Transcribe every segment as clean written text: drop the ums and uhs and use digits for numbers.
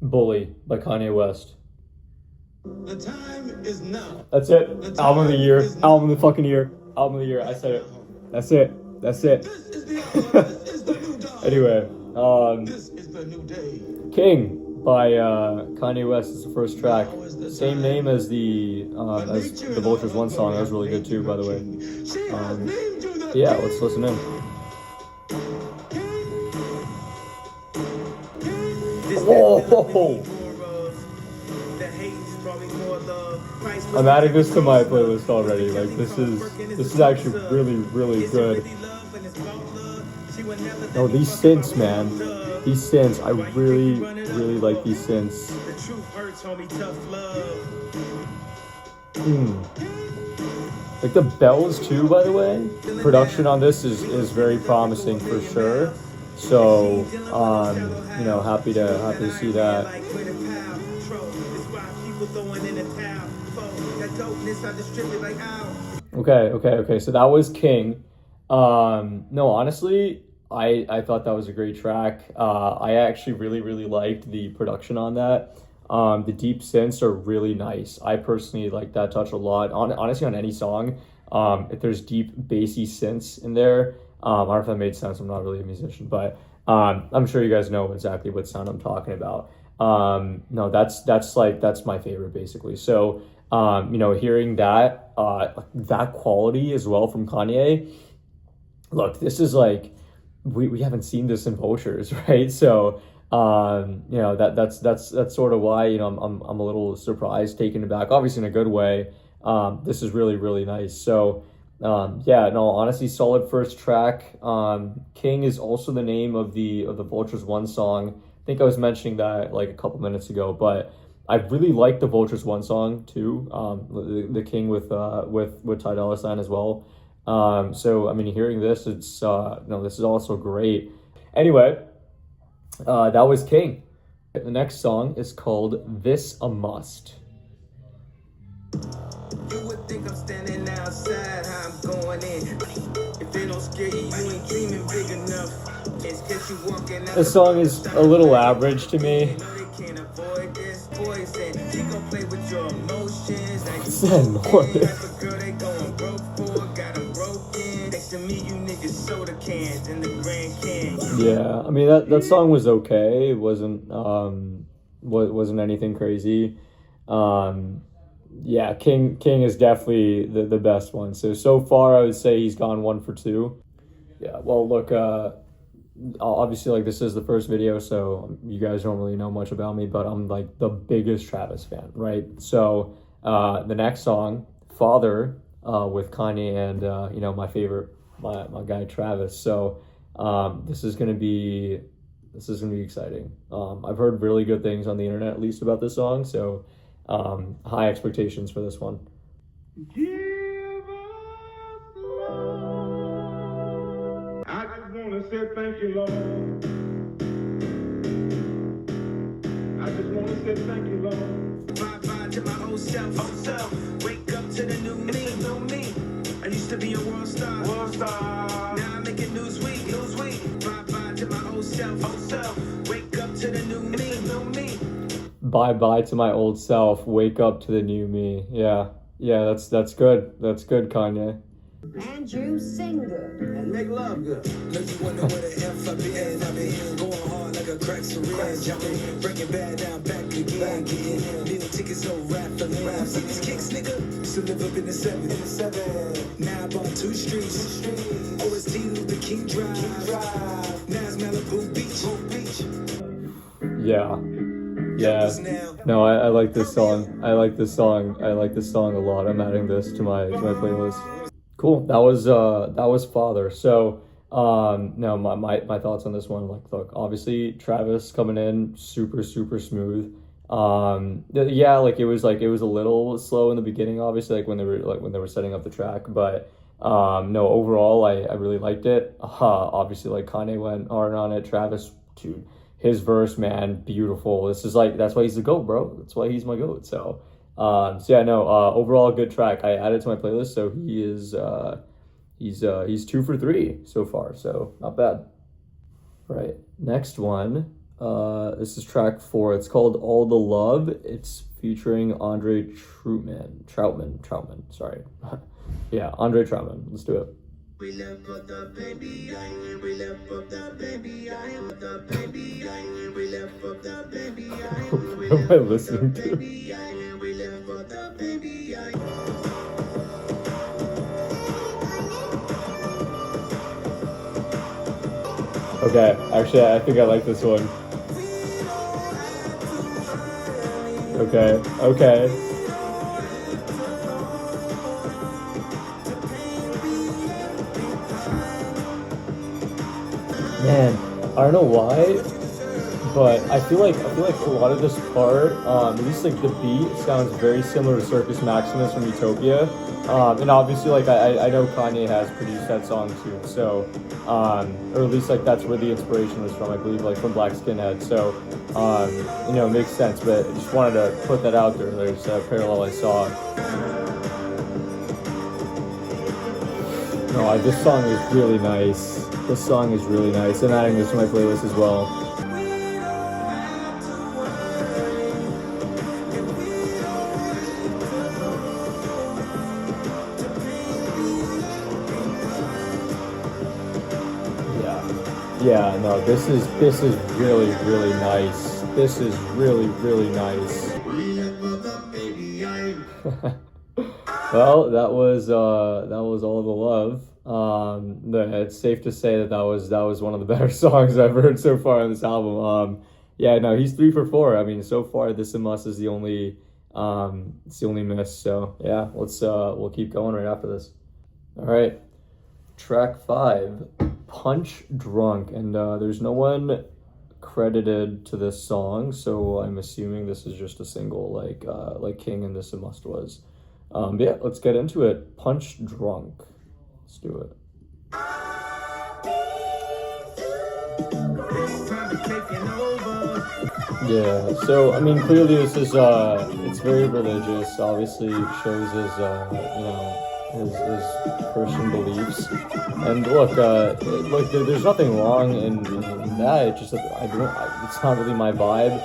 Bully by Kanye West. The time is now. That's it. Album of the year. Album of the fucking year. Album of the year. I said it. That's it. That's it. This is the hour. This is the new dawn. Anyway, This is the new day. King by Kanye West is the first track. Same name as the Vultures One song. That was really good too, by the way. Yeah, let's listen in. Whoa! I'm adding this to my playlist already. Like this is actually really good. No, these synths, man. These synths, I really like these synths. Like the bells too, by the way. Production on this is very promising for sure. So, you know, happy to see that. Okay. So that was King. No, honestly, I thought that was a great track. I actually really liked the production on that. The deep synths are really nice. I personally like that touch a lot. Honestly, on any song, if there's deep bassy synths in there, I don't know if that made sense. I'm not really a musician, but I'm sure you guys know exactly what sound I'm talking about. No, that's my favorite basically. So, you know, hearing that quality as well from Kanye. Look, this is like we haven't seen this in Vultures, right? So, you know, that's sort of why, you know, I'm a little surprised, taken aback, obviously in a good way. This is really nice. So, yeah, no, honestly, solid first track. King is also the name of the Vultures One song. I think I was mentioning that like a couple minutes ago, but I really like the Vultures One song too. The King with Ty Dolla $ign as well. So I mean, hearing this, it's no, this is also great. Anyway, that was King. The next song is called "This a Must." You would think I'm standing outside, how I'm going in. If they don't scare you, you ain't dreaming big enough. It's 'cause you walking out. This song is a little average to me. They can't avoid this poison. She gon' play with your emotions. What's that noise? Girl, they going broke for, got them broken. Next to me, you niggas soda cans in the Grand Canyon. Yeah, I mean that song was okay. It wasn't anything crazy. Yeah, King is definitely the best one. So far, I would say he's gone 1 for 2. Yeah, well, look, obviously, like, this is the first video, so you guys don't really know much about me, but I'm, like, the biggest Travis fan, right? So, the next song, Father, with Kanye and, you know, my favorite, my guy, Travis. So, this is gonna be exciting. I've heard really good things on the internet, at least, about this song, so high expectations for this one. Give us love. I just wanna say thank you, Lord. I just wanna say thank you, Lord. Bye to my old self. Wake up to the new me. I used to be a world star. Now I'm making Newsweek. Bye to my old self. Wake up to the new me. Bye to my old self. Wake up to the new me. Yeah, that's good. That's good, Kanye. Andrew, sing good. And make love good. Make you wonder where the F I been. I been going hard like a crack syringe. Jumping, breaking bad down, back again. Getting meal tickets, no rap for me. See these kicks, nigga? Used to live up in the 7. Now I'm on 2 streets. OST Luther King Drive. Now it's Malibu Beach. Yeah. No, I like this song. I like this song a lot. I'm adding this to my playlist. Cool. That was Father. So, no, my thoughts on this one. Like, look, obviously Travis coming in super smooth. Yeah, like it was a little slow in the beginning, obviously, like when they were setting up the track, but no, overall I really liked it. Obviously, like, Kanye went hard on it. Travis, dude, his verse, man, beautiful. This is like, that's why he's the GOAT, bro. That's why he's my GOAT. So yeah, no, overall good track. I added to my playlist, so he is he's 2 for 3 so far, so not bad. Right, next one, This is track 4. It's called All the Love. It's featuring Andre Troutman. Sorry. Yeah, Andre Troutman. Let's do it. We left for the baby, we left for the baby, the baby, we left for the baby, What am I listening to? we left for the baby, Okay, actually, I think I like this one. Okay. Man, I don't know why, but I feel like a lot of this part, at least like the beat, sounds very similar to Circus Maximus from Utopia. And obviously, like I know Kanye has produced that song too, so or at least like that's where the inspiration was from. I believe like from Black Skinhead. So it makes sense. But I just wanted to put that out there. There's a parallel I saw. No, this song is really nice. This song is really nice. I'm adding this to my playlist as well. Yeah, no, this is really, really nice. This is really, really nice. Well, that was All the Love. It's safe to say that was one of the better songs I've heard so far on this album. Yeah, no, he's 3 for 4. I mean, so far This and Must is the only miss. So yeah, we'll keep going right after this. All right, track 5. Punch Drunk, and there's no one credited to this song, so I'm assuming this is just a single like King and This and Must was. But yeah, let's get into it. Punch Drunk. Let's do it. Yeah, so I mean clearly this is it's very religious, obviously shows his Christian beliefs. And look, there's nothing wrong in that. It's just that it's not really my vibe.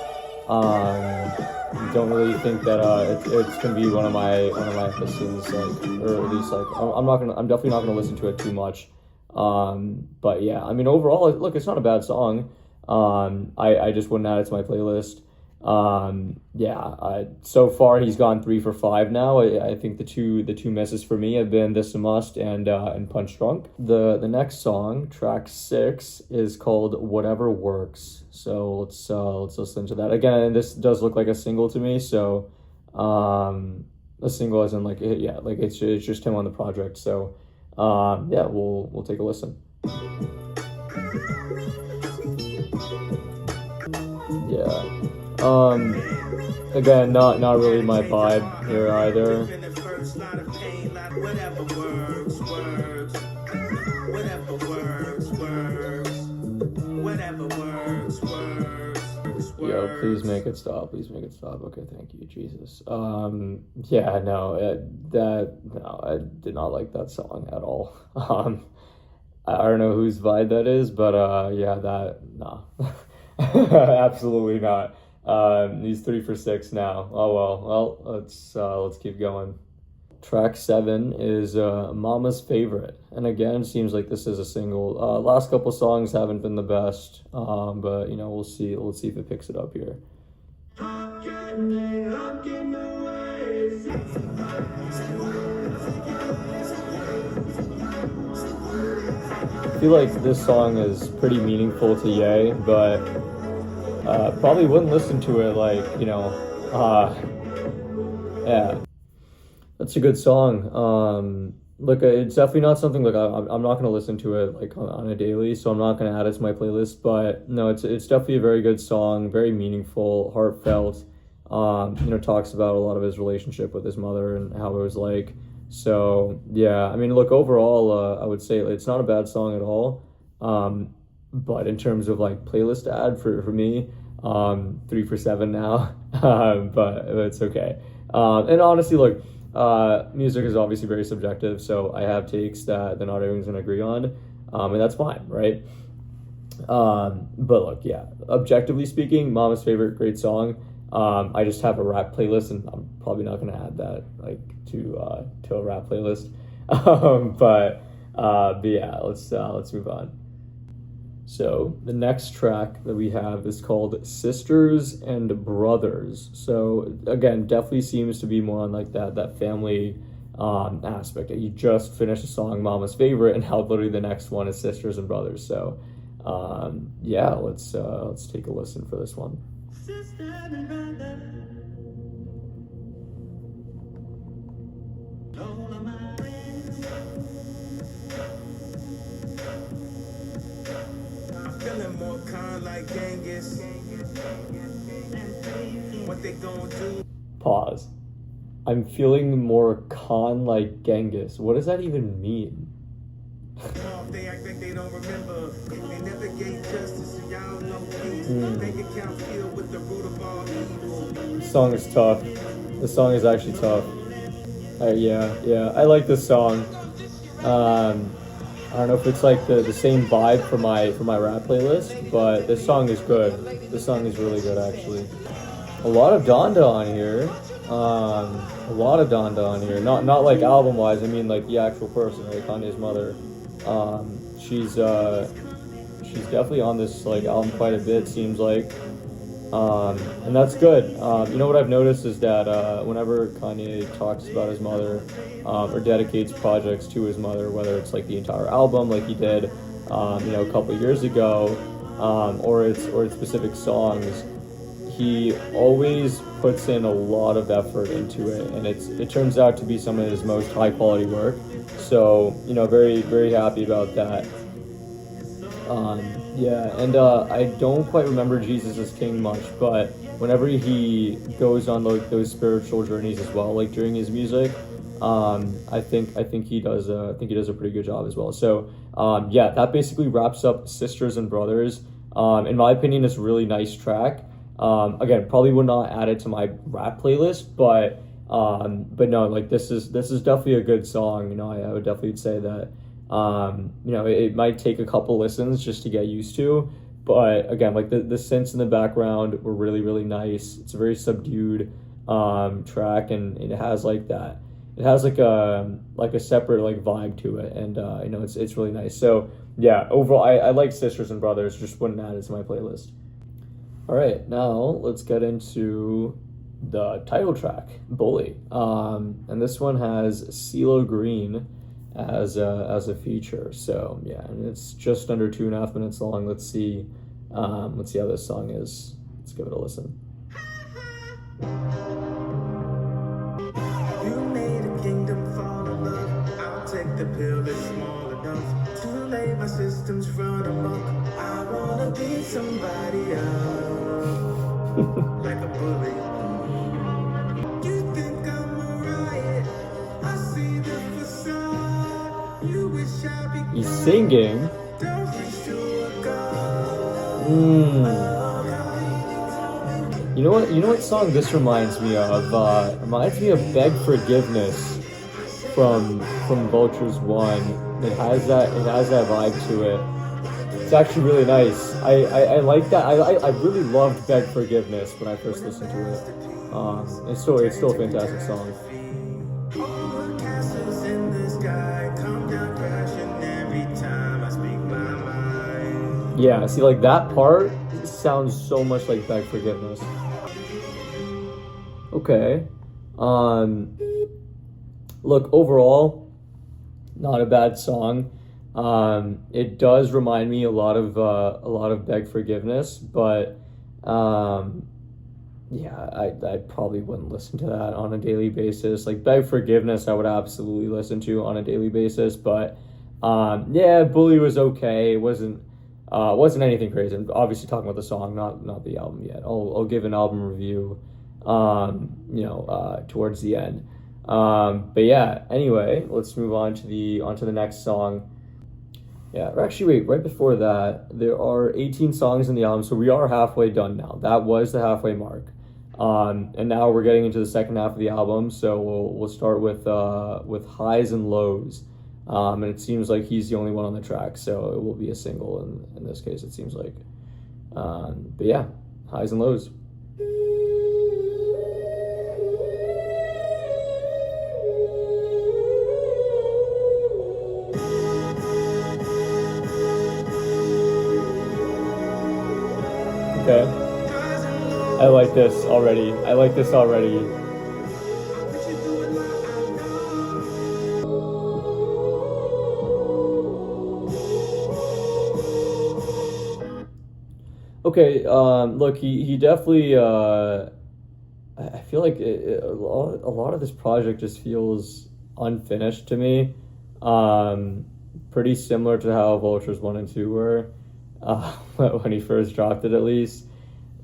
Don't really think that it's gonna be one of my listens, or at least I'm definitely not gonna listen to it too much. But yeah, I mean overall, look, it's not a bad song. I just wouldn't add it to my playlist. So far he's gone 3 for 5 now. I think the two misses for me have been This a Must and Punch Drunk. The next song, track 6, is called Whatever Works. So let's listen to that again. And this does look like a single to me. So a single as in it's just him on the project. So we'll take a listen. Yeah. Again, not really my vibe here either. Yo, please make it stop. Please make it stop. Okay, thank you, Jesus. I did not like that song at all. I don't know whose vibe that is, but absolutely not. He's 3 for 6 now. Oh well, let's keep going. Track 7 is Mama's Favorite, and again, seems like this is a single. Last couple songs haven't been the best, but we'll see if it picks it up here. I feel like this song is pretty meaningful to Ye, but probably wouldn't listen to it yeah. That's a good song. Look, it's definitely not something I'm not gonna listen to it on a daily, so I'm not gonna add it to my playlist. But no, it's definitely a very good song, very meaningful, heartfelt. Talks about a lot of his relationship with his mother and how it was like. So yeah, I mean, look, overall, I would say it's not a bad song at all. But in terms of playlist ad for me, 3 for 7 now. But it's okay. And honestly, look, music is obviously very subjective, so I have takes that not everyone's gonna agree on, and that's fine, right? But look, yeah, objectively speaking, Mama's Favorite, great song. I just have a rap playlist, and I'm probably not gonna add that like to a rap playlist. But yeah, let's move on. So the next track that we have is called Sisters and Brothers. So again, definitely seems to be more on like that family aspect. You just finished a song, Mama's Favorite, and how literally the next one is Sisters and Brothers. So yeah, let's take a listen for this one. Feeling more kind like Genghis. What they gonna do? Pause. I'm feeling more Khan like Genghis. What does that even mean? They act like they don't remember. They never gave justice, so y'all know peace. Bank account filled with the root of all evil. This song is tough. This song is actually tough. Yeah, I like this song. I don't know if it's like the same vibe for my rap playlist, but this song is good. This song is really good, actually. A lot of Donda on here. A lot of Donda on here. Not like album wise. I mean like the actual person, like Kanye's mother. She's definitely on this like album quite a bit. Seems like. And that's good. You know what I've noticed is that whenever Kanye talks about his mother or dedicates projects to his mother, whether it's like the entire album, like he did, a couple of years ago, or it's specific songs, he always puts in a lot of effort into it, and it turns out to be some of his most high quality work. So very very happy about that. Yeah, and I don't quite remember Jesus is King much, but whenever he goes on like those spiritual journeys as well, like during his music, I think he does a pretty good job as well. So yeah, that basically wraps up Sisters and Brothers. In my opinion, it's a really nice track. Again, probably would not add it to my rap playlist, but no, like this is definitely a good song. I would definitely say that. It might take a couple listens just to get used to, but again, like the synths in the background were really really nice. It's a very subdued track, and it has like that. It has like a separate like vibe to it, and it's really nice. So yeah, overall, I like Sisters and Brothers. Just wouldn't add it to my playlist. All right, now let's get into the title track, Bully. And this one has CeeLo Green as a feature. So yeah, and it's just under 2.5 minutes long. Let's see how this song is. Let's give it a listen. You made a kingdom fall in love. I'll take the pill that's small enough to lay my systems run amok. I wanna be somebody else, like a bully. You think I'm a riot? I see the facade. You wish I be. He's singing. Don't reach to a god. You know what song this reminds me of? Reminds me of Beg Forgiveness from Vultures 1. It has that vibe to it. It's actually really nice. I like that. I really loved Beg Forgiveness when I first listened to it. It's still a fantastic song. All the castles in the sky come down crashing every time I speak my mind. Yeah, see, like that part sounds so much like Beg Forgiveness. Okay. Look, overall, not a bad song. It does remind me a lot of Beg Forgiveness, but yeah, I probably wouldn't listen to that on a daily basis. Like Beg Forgiveness, I would absolutely listen to on a daily basis, but yeah, Bully was okay. It wasn't anything crazy. I'm obviously talking about the song, not the album yet. I'll give an album review, towards the end. But yeah, anyway, let's move on to the next song. Yeah, or actually, wait, right before that, there are 18 songs in the album, so we are halfway done now. That was the halfway mark. And now we're getting into the second half of the album, so we'll start with Highs and Lows. And it seems like he's the only one on the track, so it will be a single in this case, it seems like. But yeah, highs and lows. Okay. I like this already. Okay, look, he definitely, I feel like a lot of this project just feels unfinished to me. Pretty similar to how Vultures 1 and 2 were, when he first dropped it, at least.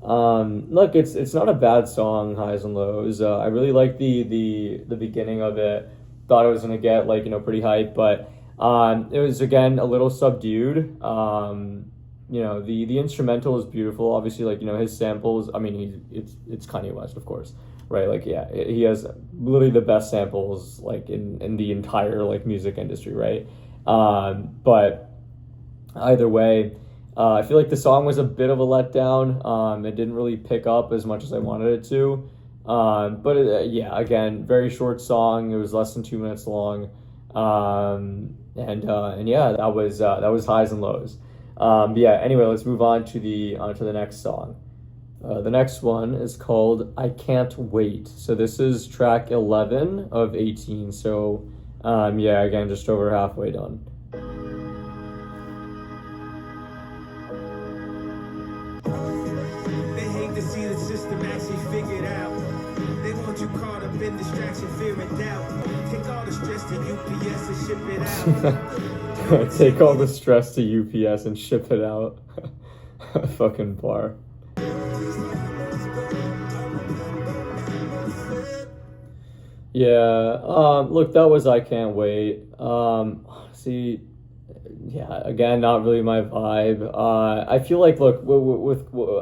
Look, it's not a bad song, Highs and Lows. I really like the beginning of it. Thought it was gonna get like, pretty hype, but it was again a little subdued. The instrumental is beautiful. Obviously, like, his samples. I mean, it's Kanye West, of course, right? Like, yeah, he has literally the best samples like in the entire like music industry, right? But either way, I feel like the song was a bit of a letdown. It didn't really pick up as much as I wanted it to. But yeah, again, very short song. It was less than 2 minutes long. And yeah, that was highs and lows. Yeah, anyway, let's move on to the next song. The next one is called I Can't Wait. So this is track 11 of 18. So yeah, again, just over halfway done. They hate to see the system actually figured out. They want you caught up in distraction, fear and doubt. Take all the stress to UPS and ship it out. Take all the stress to UPS and ship it out. Fucking bar. Yeah, look, that was I Can't Wait. See, yeah, again, not really my vibe. I feel like, look,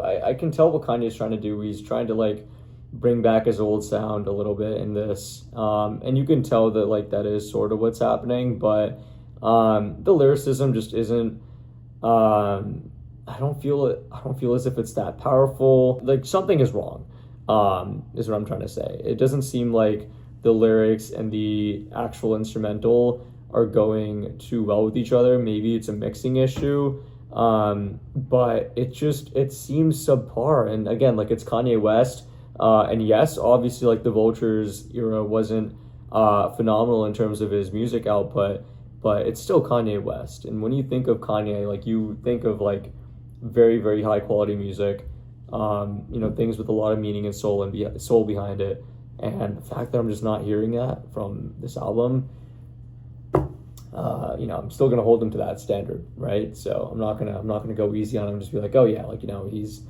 I can tell what Kanye's trying to do. He's trying to like bring back his old sound a little bit in this, and you can tell that like that is sort of what's happening. But the lyricism just isn't. I don't feel as if it's that powerful. Like something is wrong. Is what I'm trying to say. It doesn't seem like the lyrics and the actual instrumental are going too well with each other. Maybe it's a mixing issue, but it seems subpar. And again, like, it's Kanye West, and yes, obviously, like, the Vultures era wasn't phenomenal in terms of his music output, but it's still Kanye West. And when you think of Kanye, like, you think of like very, very high quality music, things with a lot of meaning and soul behind it. And the fact that I'm just not hearing that from this album, I'm still gonna hold him to that standard, right? So I'm not gonna go easy on him and just be like, oh yeah, like, he's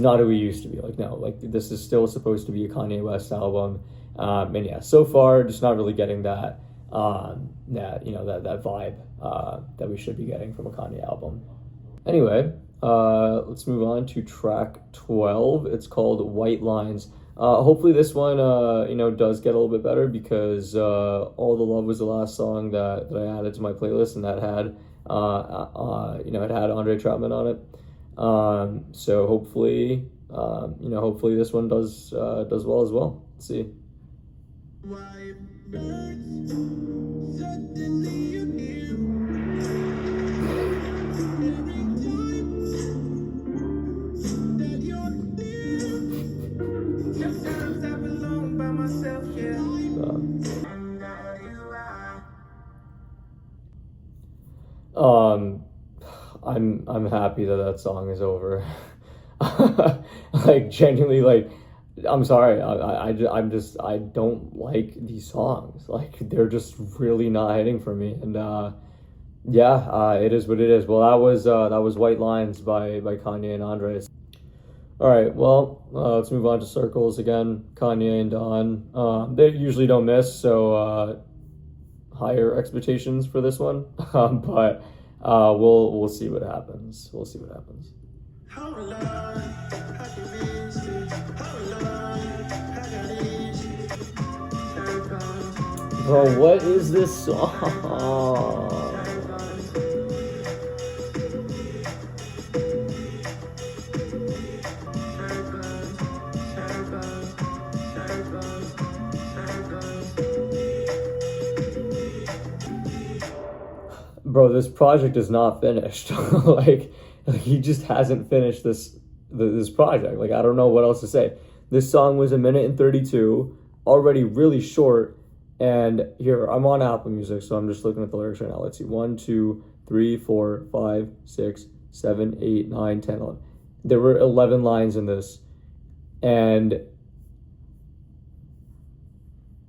not who he used to be. Like, no, like, this is still supposed to be a Kanye West album, and yeah, so far just not really getting that that vibe that we should be getting from a Kanye album. Anyway, let's move on to track 12. It's called White Lines. Hopefully this one, does get a little bit better, because All the Love was the last song that I added to my playlist, and that had, it had Andre Troutman on it. So hopefully, hopefully this one does well as well. Let's see. I'm happy that song is over. Like, genuinely, like, I'm sorry, I don't like these songs. Like, they're just really not hitting for me. And it is what it is. Well, that was White Lines by Kanye and Andres. All right, well, let's move on to Circles again. Kanye and Don. They usually don't miss, so higher expectations for this one. But we'll see what happens. We'll see what happens. Bro, what is this song? Bro, this project is not finished. Like he just hasn't finished this project. Like I don't know what else to say. This song was 1:32, already really short. And here I'm on Apple Music, so I'm just looking at the lyrics right now. Let's see, 1, 2, 3, 4, 5, 6, 7, 8, 9, 10, 11. There were 11 lines in this, and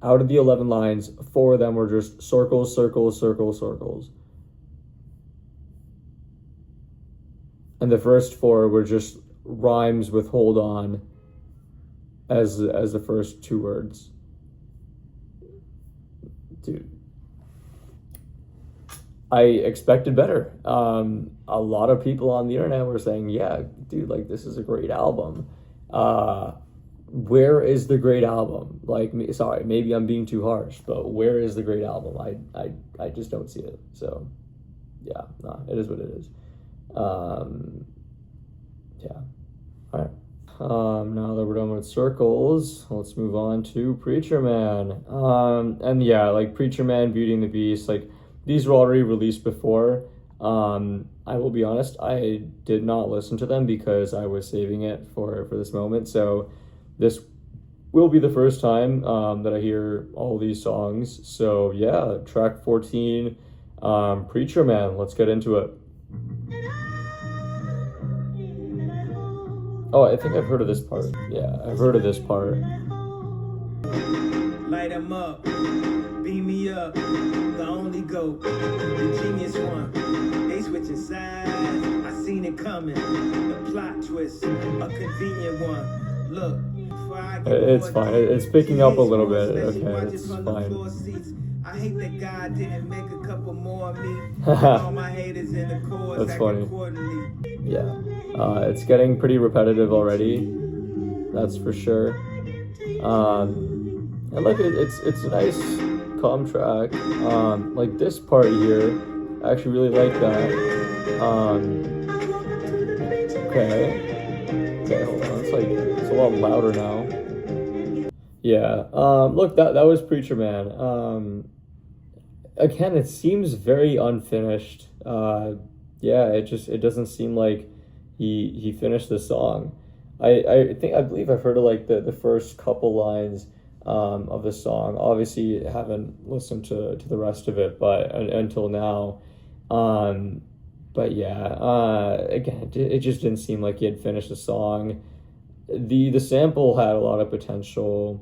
out of the 11 lines, 4 of them were just circles, circles, circles, circles. And the first 4 were just rhymes with hold on as the first 2 words. Dude, I expected better. A lot of people on the internet were saying, yeah, dude, like this is a great album. Where is the great album? Like, sorry, maybe I'm being too harsh, but where is the great album? I just don't see it. So yeah, no, it is what it is. Yeah. All right. Now that we're done with circles, let's move on to Preacher Man. And yeah, like Preacher Man, Beauty and the Beast, like these were already released before. I will be honest, I did not listen to them because I was saving it for this moment. So this will be the first time that I hear all these songs. So yeah, track 14, Preacher Man. Let's get into it. Oh, I think I've heard of this part. Yeah, I've heard of this part. Light 'em up, beam me up, the only GOAT, the genius one. They switching sides, I seen it coming. The plot twist, a convenient one. Look, before I get It's fine. It's picking up a little bit. Okay, it's fine. I hate that God didn't make a couple more of me. All my haters in the chorus. That's funny. Yeah. It's getting pretty repetitive already. That's for sure. And like it's a nice calm track. Like this part here, I actually really like that. Okay, hold on. It's a lot louder now. Yeah. Look, that was Preacher Man. Again, it seems very unfinished. Yeah, it doesn't seem like he finished the song. I believe I've heard of like the first couple lines of the song. Obviously, haven't listened to the rest of it, but until now. But yeah, again, it just didn't seem like he had finished the song. The sample had a lot of potential.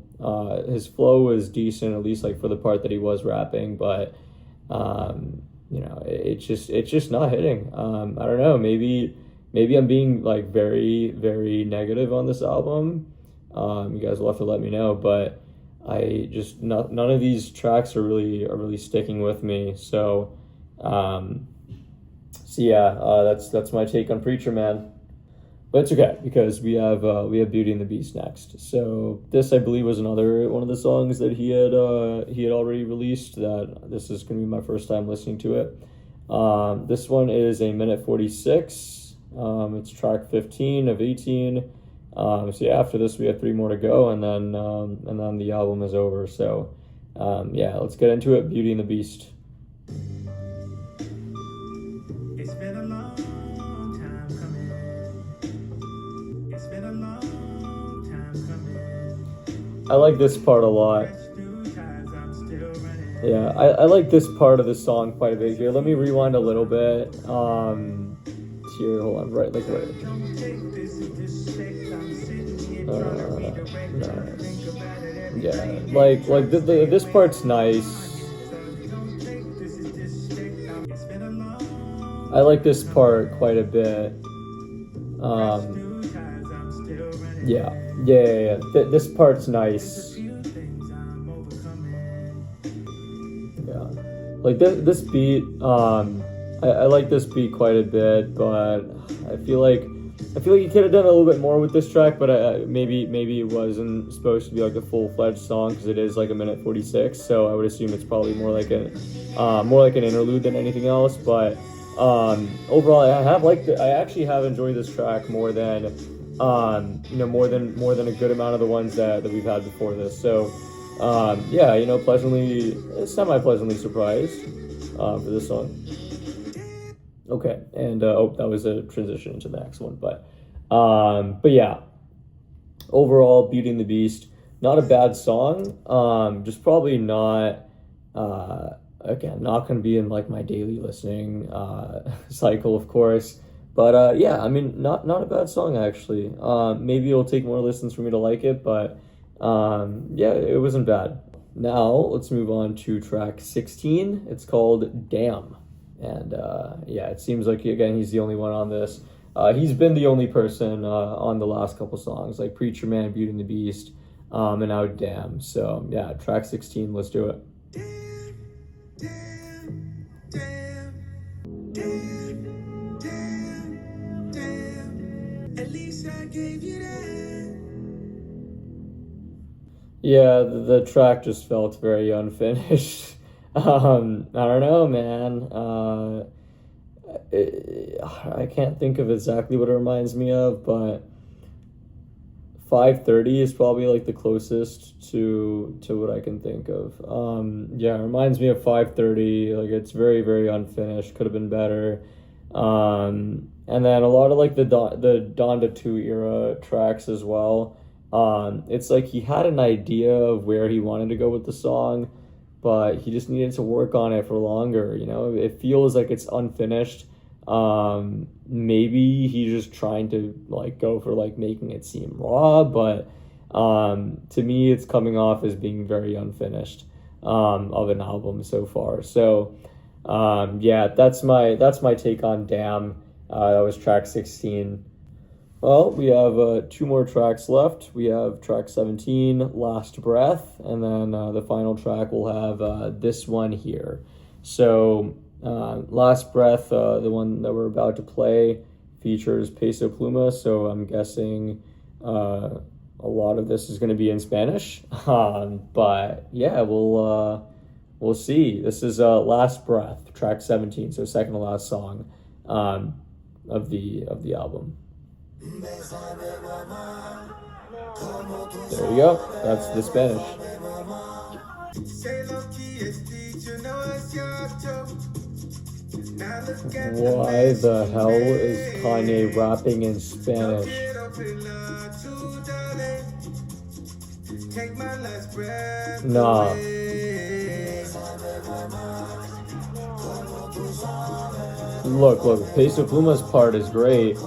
His flow was decent, at least like for the part that he was rapping, but you know, it's just not hitting. I don't know, maybe I'm being like very, very negative on this album. You guys will have to let me know, but none of these tracks are really sticking with me. So yeah, that's my take on Preacher Man. But it's okay because we have Beauty and the Beast next. So this, I believe, was another one of the songs that he had already released. That this is going to be my first time listening to it. This one is 1:46. It's track 15 of 18. So yeah, after this we have 3 more to go, and then the album is over. So yeah, let's get into it. Beauty and the Beast. It's been a long time coming. It's been a long time coming. I like this part a lot. Yeah, I like this part of the song quite a bit. Here, let me rewind a little bit. Here, hold on, right. Nice. Yeah, like this part's nice. I like this part quite a bit. Yeah. This part's nice. Yeah, like this beat. I like this beat quite a bit, but I feel like I feel like he could have done a little bit more with this track, but maybe it wasn't supposed to be like a full-fledged song because it is like a minute 46. So I would assume it's probably more like an interlude than anything else. But overall, I actually have enjoyed this track more than more than a good amount of the ones that we've had before this. So yeah, semi pleasantly surprised for this song. Okay, and that was a transition into the next one, but yeah, overall, Beauty and the Beast, not a bad song. Just probably not, again, not gonna be in like my daily listening cycle, of course. But yeah, I mean, not a bad song actually. Maybe it'll take more listens for me to like it, but yeah, it wasn't bad. Now let's move on to track 16. It's called Damn. And yeah, it seems like, again, he's the only one on this. He's been the only person on the last couple songs, like Preacher Man, Beauty and the Beast, and now Damn. So yeah, track 16, let's do it. At least I gave you that. Yeah, the track just felt very unfinished. I don't know, man. I can't think of exactly what it reminds me of, but 5:30 is probably like the closest to what I can think of. Yeah, it reminds me of 5:30. Like, it's very, very unfinished. Could have been better. And then a lot of like the Donda 2 era tracks as well. It's like he had an idea of where he wanted to go with the song, but he just needed to work on it for longer. It feels like it's unfinished. Maybe he's just trying to like go for like making it seem raw, but to me it's coming off as being very unfinished of an album so far. So yeah, that's my take on Damn. That was track 16. Well, we have 2 more tracks left. We have track 17, Last Breath, and then the final track we'll have this one here. So Last Breath, the one that we're about to play, features Peso Pluma, so I'm guessing a lot of this is going to be in Spanish. But yeah, we'll see. This is Last Breath, track 17, so second to last song of the album. There you go. That's the Spanish. Why the hell is Kanye rapping in Spanish? Nah. Look, Peso Pluma's part is great,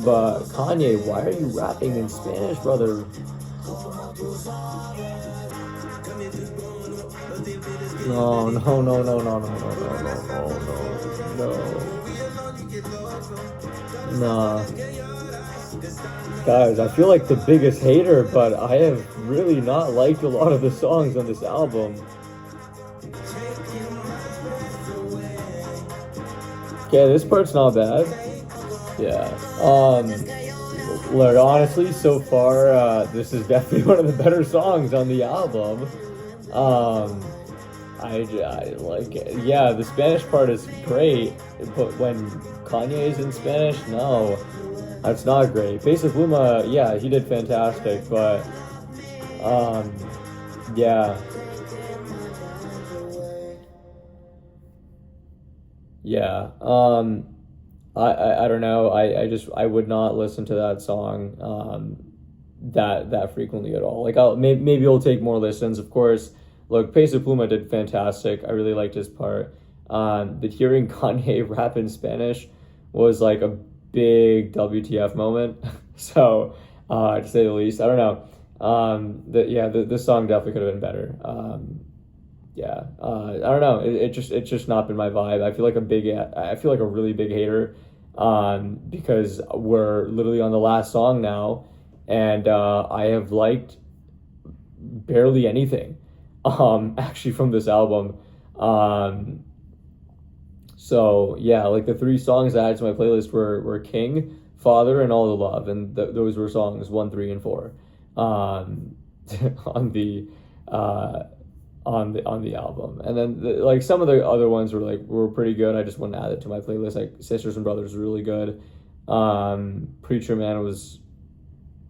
but Kanye, why are you rapping in Spanish, brother? No. Nah. Guys, I feel like the biggest hater, but I have really not liked a lot of the songs on this album. Okay, this part's not bad. Yeah. Look, honestly, so far, this is definitely one of the better songs on the album. I like it. Yeah, the Spanish part is great, but when Kanye is in Spanish, no, that's not great. Peso Pluma, yeah, he did fantastic, but yeah. Yeah, I don't know. I would not listen to that song that frequently at all. Like, maybe it'll take more listens, of course. Look, Peso Pluma did fantastic. I really liked his part. But hearing Kanye rap in Spanish was like a big WTF moment. So, to say the least, I don't know. This song definitely could have been better. Yeah, I don't know. It's just not been my vibe. I feel like a really big hater, because we're literally on the last song now, and I have liked barely anything, actually from this album. So yeah, like the 3 songs I added to my playlist were King, Father and All the Love, and those were songs 1, 3, and 4 on the on the album. And then like some of the other ones were pretty good. I just wouldn't add it to my playlist. Like Sisters and Brothers was really good. Preacher Man was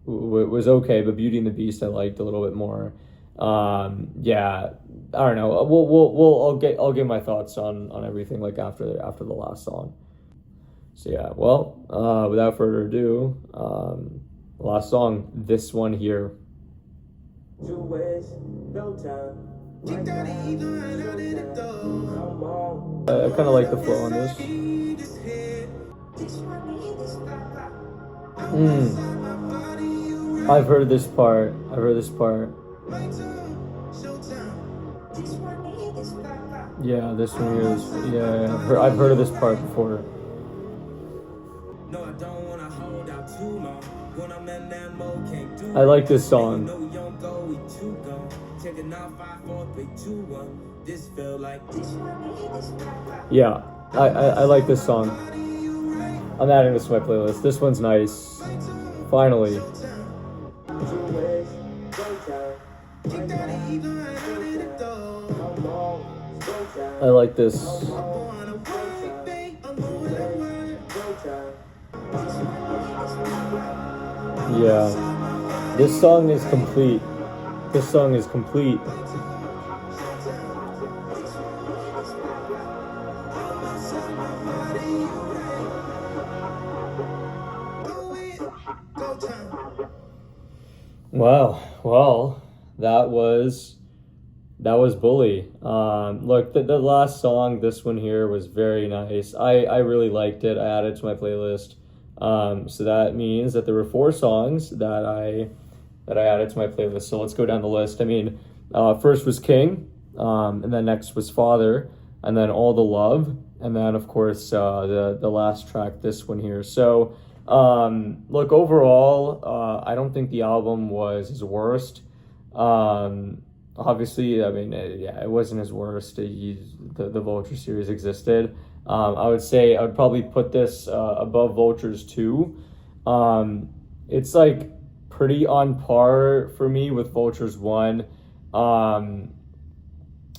okay, but Beauty and the Beast I liked a little bit more. Yeah, I don't know. I'll get my thoughts on everything like after the last song. So yeah, well, without further ado, last song, this one here. 2 ways, no time. I kind of like the flow on this. I've heard this part. Yeah, this one here is, yeah, I've heard of this part before. No, I don't wanna hold out too long. When I'm in that mode, can't do I like this song. no, we don't go, we too gone. Taking off 5, 4, 3, 2, 1. This feel like Yeah, I like this song. I'm adding this to my playlist. This one's nice. Finally. 2 ways, go time. I like this. Yeah. This song is complete. Wow. Well, that was Bully. Look, the last song, this one here, was very nice. I really liked it. I added it to my playlist. So that means that there were 4 songs that I added to my playlist. So let's go down the list. I mean, first was King, and then next was Father, and then All the Love, and then of course the last track, this one here. So look, overall, I don't think the album was his worst. Obviously, I mean, yeah, it wasn't his worst. The Vulture series existed. I would say I would probably put this above Vultures 2. It's like pretty on par for me with Vultures 1.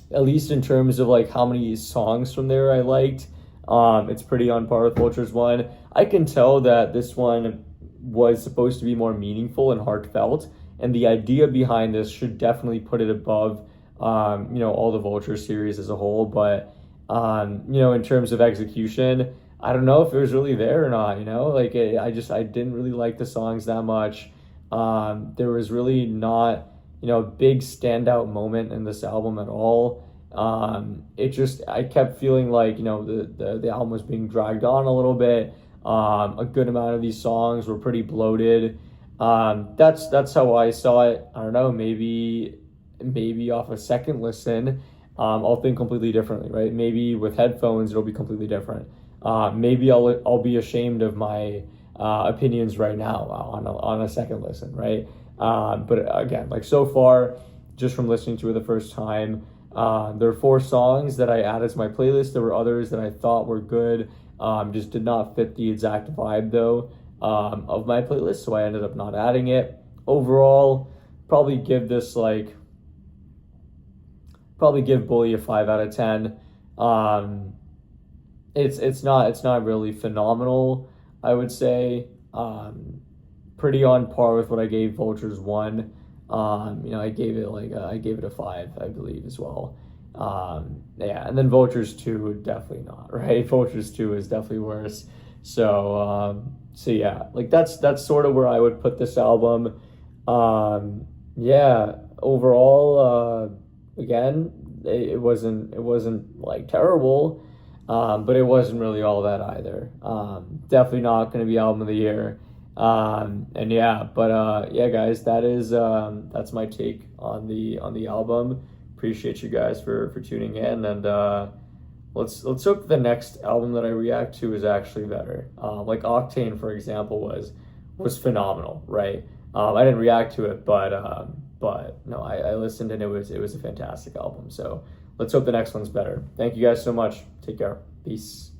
At least in terms of like how many songs from there I liked. It's pretty on par with Vultures 1. I can tell that this one was supposed to be more meaningful and heartfelt, and the idea behind this should definitely put it above, all the Vulture series as a whole. But, in terms of execution, I don't know if it was really there or not, like I didn't really like the songs that much. There was really not, a big standout moment in this album at all. I kept feeling like, the album was being dragged on a little bit. A good amount of these songs were pretty bloated. That's how I saw it. I don't know, maybe off a second listen, I'll think completely differently, right? Maybe with headphones, it'll be completely different. Maybe I'll be ashamed of my opinions right now on a second listen, right? But again, like so far, just from listening to it the first time, there are 4 songs that I added to my playlist. There were others that I thought were good, just did not fit the exact vibe though of my playlist, so I ended up not adding it. Overall, probably give Bully a 5 out of 10. It's not really phenomenal, I would say. Pretty on par with what I gave Vultures 1. I gave it a 5, I believe, as well. And then Vultures 2, definitely not, right? Vultures 2 is definitely worse. So yeah, like that's sort of where I would put this album. Overall, again, it wasn't like terrible, but it wasn't really all that either. Definitely not going to be album of the year. Guys, that's my take on the album. Appreciate you guys for tuning in, and let's hope the next album that I react to is actually better. Like Octane, for example, was phenomenal, right? I didn't react to it, but no, I listened, and it was a fantastic album. So let's hope the next one's better. Thank you guys so much. Take care. Peace.